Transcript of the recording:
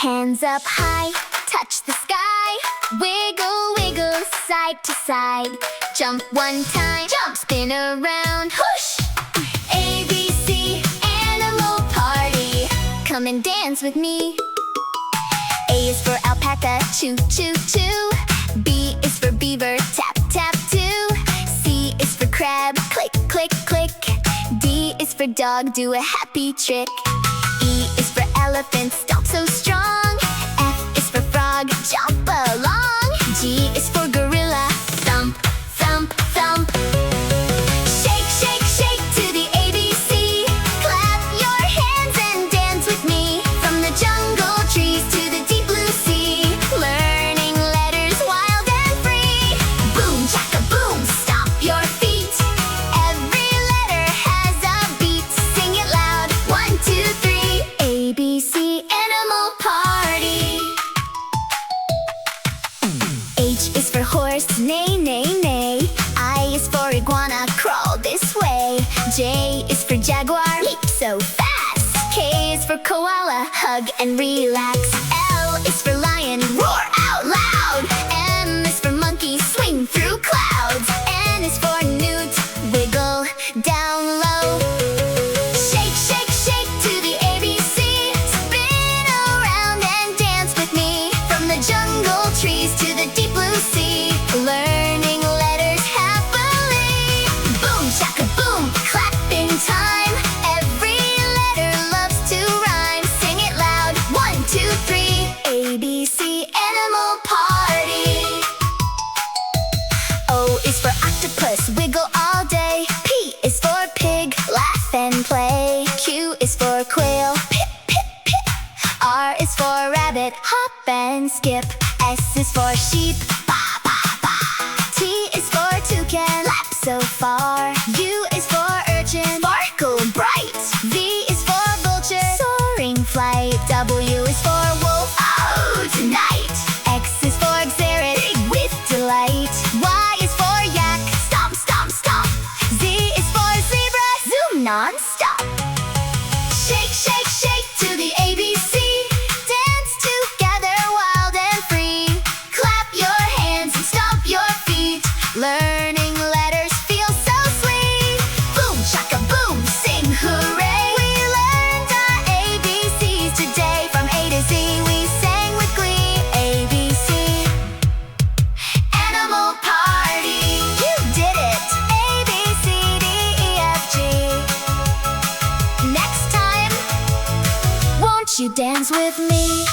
Hands up high, touch the sky. Wiggle, wiggle, side to side. Jump one time, jump, spin around, whoosh! ABC, animal party. Come and dance with me. A is for alpaca, choo, choo, choo. B is for beaver, tap, tap, too. C is for crab, click, click, click. D is for dog, do a happy trick. E is for elephant, stomp so strong. F is for frog, jump along. G is for gorilla, thump, thump, thump. Shake, shake, shake to the ABC. Clap your hands and dance with me. From the jungle trees to the deep blue sea. Learning letters wild and free. Boom, chaka, boom, stomp your feet. Every letter has a beat. Sing it loud, 1, 2, 3. ABC Animal Party. H is for horse, neigh, neigh, neigh. I is for iguana, crawl this way. J is for jaguar, leap so fast. K is for koala, hug and relax. L is for lion, roar out loud. M is for monkey, swing through clouds. N is for newt, wiggle down low. Shake, shake, shake to the ABC. Spin around and dance with me. From the jungle trees to the deep blue sea. Learning letters happily. Boom, chaka, boom, clapping time. Every letter loves to rhyme. Sing it loud, 1, 2, 3. ABC Animal Party. O is for octopus, wiggle all day. P is for pig, laugh and play. Q is for quail, pip, pip, pip. R is for rabbit, hop and skip. S is for sheep, ba, ba, ba. T is for toucan, lap so far. U is for urchin, sparkle bright. V is for vulture, soaring flight. W is for wolf, oh tonight. X is for xeric, big with delight. Y is for yak, stomp, stomp, stomp. Z is for zebra, zoom non-stop. Shake, shake, shake to the ABC. Dance together wild and free. Clap your hands and stomp your feet. Learning letters feel so sweet. Boom, chaka, boom, sing hooray. We learned our ABCs today. From A to Z we sang with glee. ABC Animal Party. You did it! A, B, C, D, E, F, G. Next time, won't you dance with me?